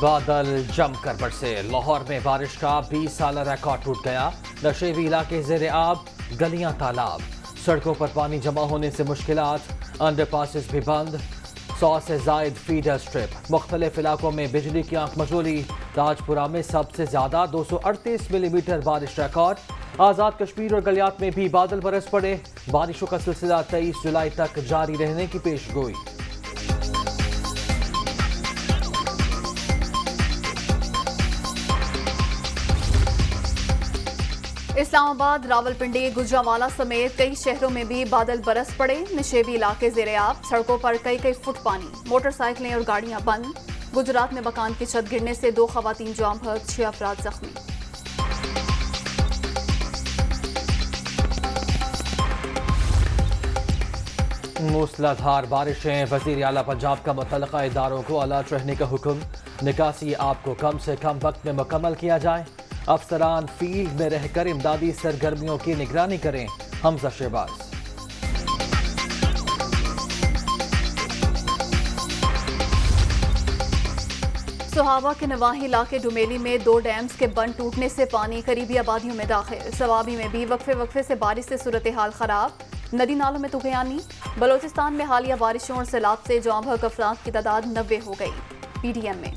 बादल जमकर बरसे। लाहौर में बारिश का 20 साल रिकॉर्ड टूट गया। नशेबी इलाके ज़ेरे आब, गलियां तालाब, सड़कों पर पानी जमा होने से मुश्किलात, अंडरपासेस भी बंद। 100 से जायद फीडर स्ट्रिप। मुख्तलिफ इलाकों में बिजली की आंख मचोली। ताजपुरा में सबसे ज्यादा 238 मिलीमीटर बारिश रिकॉर्ड। आज़ाद कश्मीर और गलियात में भी बादल बरस पड़े। बारिशों का सिलसिला 23 जुलाई तक जारी रहने की पेशगोई। इस्लामाबाद, रावलपिंडी, गुजरांवाला समेत कई शहरों में भी बादल बरस पड़े। नशेबी इलाके ज़ेरे आब, सड़कों पर कई फुट पानी, मोटरसाइकिलें और गाड़ियां बंद। गुजरात में मकान की छत गिरने से 2 खवातीन जाम बहक, 6 अफराद जख्मी। मूसलाधार बारिशें। वज़ीर आला पंजाब का मुतल्लिक़ा इदारों को अलर्ट रहने का हुक्म। निकासी आपको कम से कम वक्त में मुकम्मल किया जाए। अफसरान फील्ड में रहकर इमदादी सरगर्मियों की निगरानी करें। हमजा शहबाज। सुहावा के नवाही इलाके डुमेली में 2 डैम्स के बंद टूटने से पानी करीबी आबादियों में दाखिल। सवाबी में भी वक्फे से बारिश से सूरत हाल खराब। नदी नालों में तुगयानी। बलोचिस्तान में हालिया बारिशों और सैलाब से जाम बहक अफराद की तादाद 90 हो गई। PDM में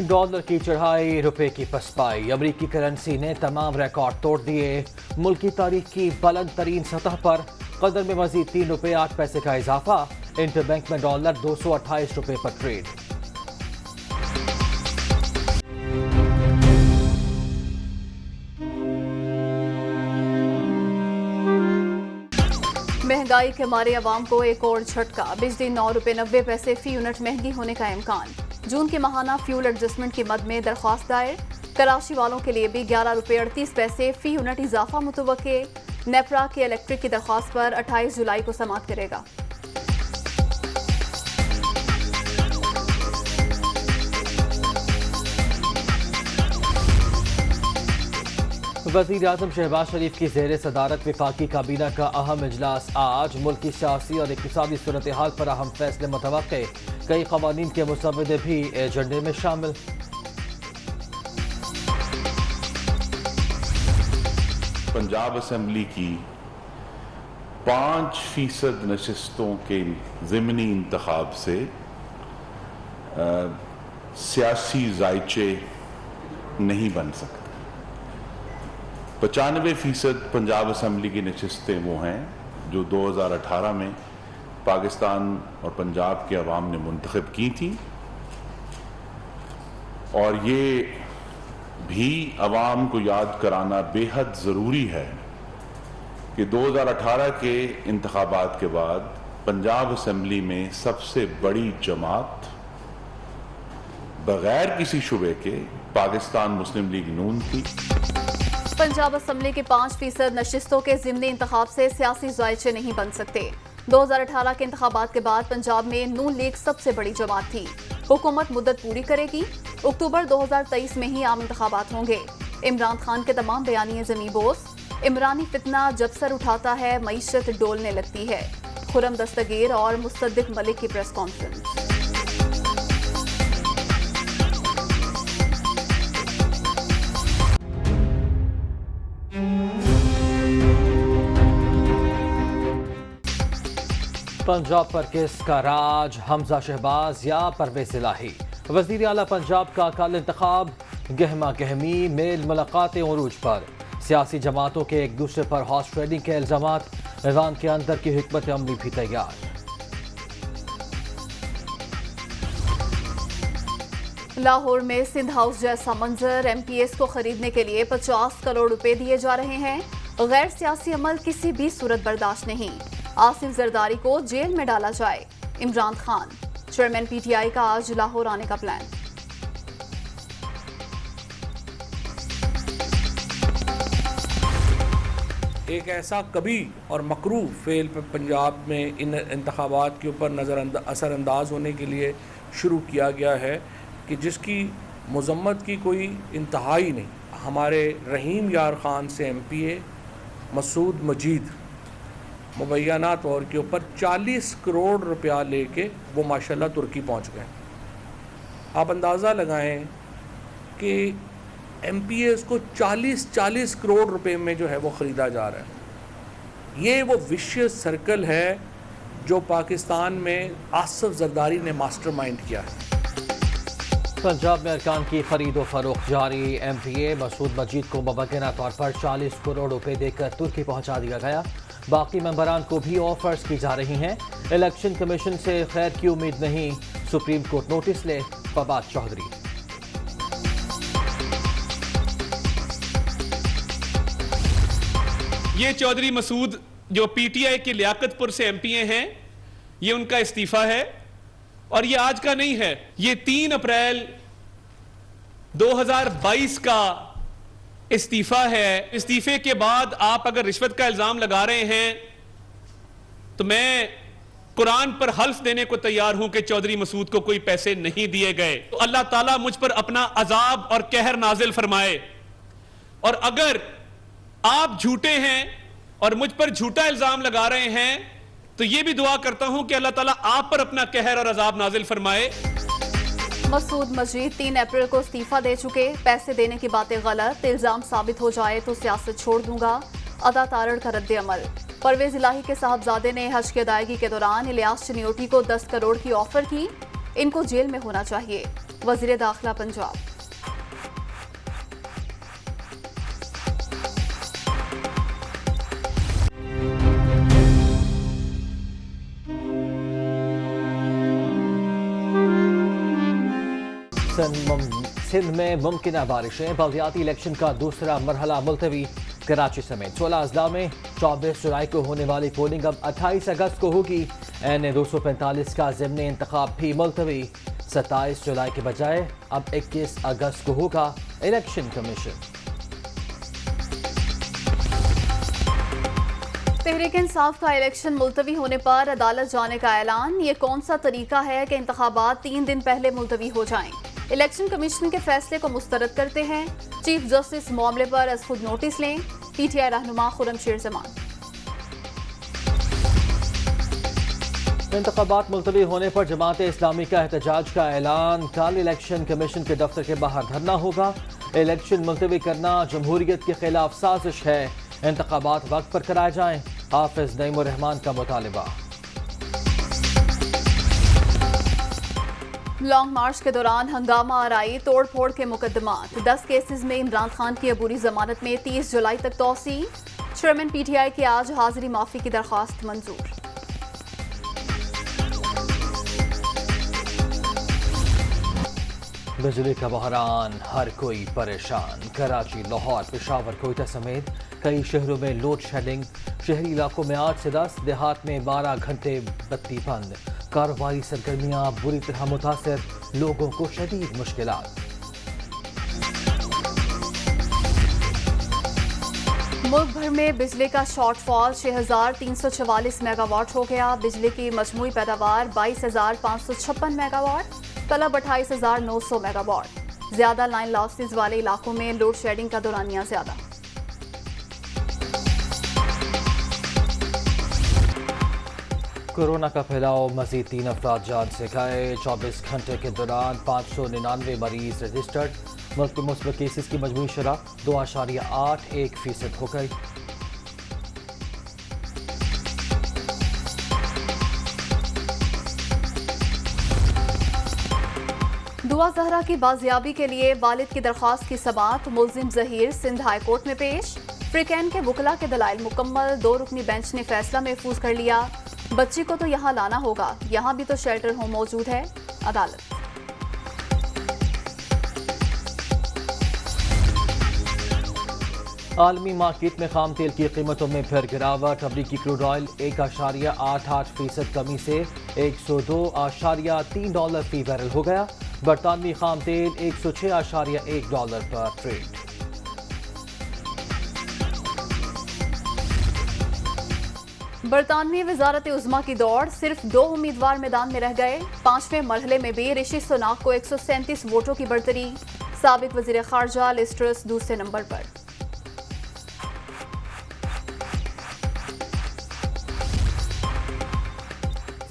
डॉलर की चढ़ाई, रुपए की पसपाई। अमरीकी करेंसी ने तमाम रिकॉर्ड तोड़ दिए। मुल्क की तारीख की बुलंद तरीन सतह पर कदर में मजीद 3 रुपए 8 पैसे का इजाफा। इंटरबैंक में डॉलर 228 रुपए पर ट्रेड। महंगाई के मारे अवाम को एक और झटका। बिजली 9 रुपए 90 पैसे फी यूनिट महंगी होने का इम्कान। जून की माहाना फ्यूल एडजस्टमेंट की मद में दरख्वास्त दायर। कराची वालों के लिए भी 11 रुपए 38 पैसे फी यूनिट इजाफा मुतवक्के। नेपरा की इलेक्ट्रिक की दरख्वास्त पर 28 जुलाई को समाअत करेगा। वज़ीर आज़म शहबाज शरीफ की ज़ेर सदारत वफाकी काबीना का अहम इजलास आज। मुल्क की सियासी और इक़्तिसादी सूरत हाल पर अहम फैसले मुतवक्के। कई क़वानीन के मुसव्वदे भी एजेंडे में शामिल। पंजाब असम्बली की 5% नशिस्तों के ज़िमनी इंतखाब से सियासी जायचे नहीं बन सकते। 95% पंजाब असम्बली की नशिस्तें वो हैं जो 2018 में पाकिस्तान और पंजाब के अवाम ने मुंतखब की थी, और ये भी अवाम को याद कराना बेहद ज़रूरी है कि 2018 के इंतखाबात के बाद पंजाब असम्बली में सबसे बड़ी जमात बगैर किसी शुबे के पाकिस्तान मुस्लिम लीग नून थी। पंजाब असम्बली के 5% नशिस्तों के ज़िमनी इंतखाब से सियासी जायचे नहीं बन सकते। 2018 के इंतखाबात के बाद पंजाब में नून लीग सबसे बड़ी जमात थी। हुकूमत मुद्दत पूरी करेगी। अक्टूबर 2023 में ही आम इंतखाबात होंगे। इमरान खान के तमाम बयानिए ज़मीं बोस। इमरानी फितना जब सर उठाता है मईशत डोलने लगती है। खुरम दस्तगीर और मुस्तदिक मलिक की प्रेस कॉन्फ्रेंस। पंजाब पर किसका राज, हमजा शहबाज या परवेज इलाही? वज़ीर आला पंजाब का कल इंतखाब। गहमा गहमी, मेल मुलाकातें उरूज पर। सियासी जमातों के एक दूसरे पर हॉर्स ट्रेडिंग के इल्जामात। ऐवान के अंदर की हिकमत अमली भी तैयार। लाहौर में सिंध हाउस जैसा मंजर। MPS को खरीदने के लिए 50 करोड़ रुपए दिए जा रहे हैं। गैर सियासी अमल किसी भी सूरत बर्दाश्त नहीं। आसिफ जरदारी को जेल में डाला जाए। इमरान खान। चेयरमैन PTI का आज लाहौर आने का प्लान। एक ऐसा कभी और मकरूह फेल पंजाब में इन इंतखाबात के ऊपर असरअंदाज होने के लिए शुरू किया गया है कि जिसकी मजम्मत की कोई इंतहाई नहीं। हमारे रहीम यार ख़ान से MPA मसूद मजीद मुबैना तौर के ऊपर 40 करोड़ रुपया लेके वो माशाल्लाह तुर्की पहुंच गए। आप अंदाज़ा लगाएं कि MPAs को 40 करोड़ रुपए में जो है वो ख़रीदा जा रहा है। ये वो विशियस सर्कल है जो पाकिस्तान में आसिफ जरदारी ने मास्टरमाइंड किया है। पंजाब में अरकान की खरीदो फरोख्त जारी। MPA मसूद मजीद को मुबैना तौर पर 40 करोड़ रुपए देकर तुर्की पहुंचा दिया गया। बाकी मेंबरान को भी ऑफर्स की जा रही हैं। इलेक्शन कमीशन से खैर की उम्मीद नहीं, सुप्रीम कोर्ट नोटिस ले, फवाद चौधरी। ये चौधरी मसूद जो PTI के लियाकतपुर से MPA हैं, ये उनका इस्तीफा है और ये आज का नहीं है, ये 3 अप्रैल 2022 का इस्तीफा है। इस्तीफे के बाद आप अगर रिश्वत का इल्जाम लगा रहे हैं तो मैं कुरान पर हल्फ देने को तैयार हूं कि चौधरी मसूद को कोई पैसे नहीं दिए गए। तो अल्लाह ताला मुझ पर अपना अजाब और कहर नाजिल फरमाए। और अगर आप झूठे हैं और मुझ पर झूठा इल्जाम लगा रहे हैं तो यह भी दुआ करता हूं कि अल्लाह ताला आप पर अपना कहर और अजाब नाजिल फरमाए। मसूद मजीद 3 अप्रैल को इस्तीफा दे चुके। पैसे देने की बातें गलत, इल्जाम साबित हो जाए तो सियासत छोड़ दूंगा। अदा तारड़ का रद्द अमल। परवेज इलाही के साहबजादे ने हज की अदायगी के दौरान इलियास चनियोटी को 10 करोड़ की ऑफर की। इनको जेल में होना चाहिए। वजीर दाखिला पंजाब। सिंध में मुमकिन बारिशें। बल्दियाती इलेक्शन का दूसरा मरहला मुलतवी। कराची समेत 16 अजला में 24 जुलाई को होने वाली पोलिंग अब 28 अगस्त को होगी। NA 245 का ज़िमनी इंतखाब भी मुलतवी। 27 जुलाई के बजाय अब 21 अगस्त को होगा। Election commission. तहरीक इंसाफ का इलेक्शन मुलतवी होने पर अदालत जाने का ऐलान। ये कौन सा तरीका है कि इंतखाबात 3 दिन पहले मुलतवी हो जाएं? इलेक्शन कमीशन के फैसले को मुस्तरद करते हैं। चीफ जस्टिस मामले पर अज खुद नोटिस लें। PTI रहनुमा खुर्रमशीर जमान। इंतखाबात मुलतवी होने पर जमात इस्लामी का एहतजाज का ऐलान। कल इलेक्शन कमीशन के दफ्तर के बाहर धरना होगा। इलेक्शन मुलतवी करना जमहूरियत के खिलाफ साजिश है। इंतखाबात वक्त पर कराए जाएं। हाफिज नईमुर रहमान का मुतालिबा। लॉन्ग मार्च के दौरान हंगामा आराई, तोड़ फोड़ के मुकदमात। 10 केसेस में इमरान खान की अबूरी जमानत में 30 जुलाई तक तौसी। चेयरमैन PTI की आज हाजिरी माफी की दरख्वास्त मंजूर। बिजली का बहरान, हर कोई परेशान। कराची, लाहौर, पेशावर, कोयटा समेत कई शहरों में लोड शेडिंग। शहरी इलाकों में 8 से 10, देहात में 12 घंटे बत्ती बंद। कारोबारी सरगर्मियां बुरी तरह मुतासर, लोगों को शदीद मुश्किलात। मुल्क भर में बिजली का शॉर्टफॉल 6344 मेगावाट हो गया। बिजली की मजमूई पैदावार 22556 मेगावाट। तलब 28900 मेगावाट। ज्यादा लाइन लॉसेस वाले इलाकों में लोड शेडिंग का दौरानिया ज्यादा। कोरोना का फैलाव, मजीद 3 अफराद जान से गए। 24 घंटे के दौरान 599 मरीज रजिस्टर्ड। मुल्क में मुस्बत केसेस की मजमूई शरह 2.81% हो गई। दुआ जहरा की बाजियाबी के लिए वालिद की दरख्वास्त की समाअत। मुल्जिम जहीर सिंध हाई कोर्ट में पेश। फ्रीकैन के वकला के दलाइल मुकम्मल। 2 रुकनी बेंच ने फैसला महफूज कर लिया। बच्ची को तो यहाँ लाना होगा, यहाँ भी तो शेल्टर होम मौजूद है। अदालत। आलमी मार्केट में खाम तेल की कीमतों में फिर गिरावट। अमरीकी क्रूड ऑयल 1.88% कमी से $102.3 फी बैरल हो गया। बरतानवी खाम तेल $106.1 पर ट्रेड। बरतानवी वजारत उज़्मा की दौड़, सिर्फ 2 उम्मीदवार मैदान में रह गए। 5वें मरहले में भी ऋषि सुनाक को 137 वोटों की बढ़तरी। साबिक वजीर खारजा लिज ट्रस दूसरे नंबर पर।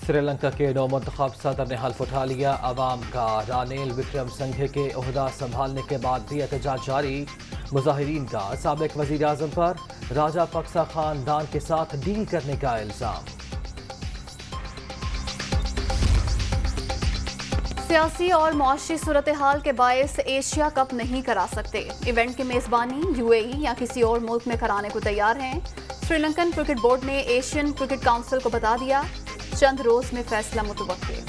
श्रीलंका के नौमुंतखब सदर ने हल्फ उठा लिया। अवाम का रानिल विक्रमसिंघे के ओहदा संभालने के बाद भी एहतजाज जारी। मुजाहिरीन का साबिक वजीर आजम पर राजापक्सा खानदान के साथ डील करने का इल्जाम। सियासी और मुआशी सूरत हाल के बायस एशिया कप नहीं करा सकते। इवेंट की मेजबानी UAE या किसी और मुल्क में कराने को तैयार हैं। श्रीलंकन क्रिकेट बोर्ड ने एशियन क्रिकेट काउंसिल को बता दिया, चंद रोज में फैसला मुतवक्किल।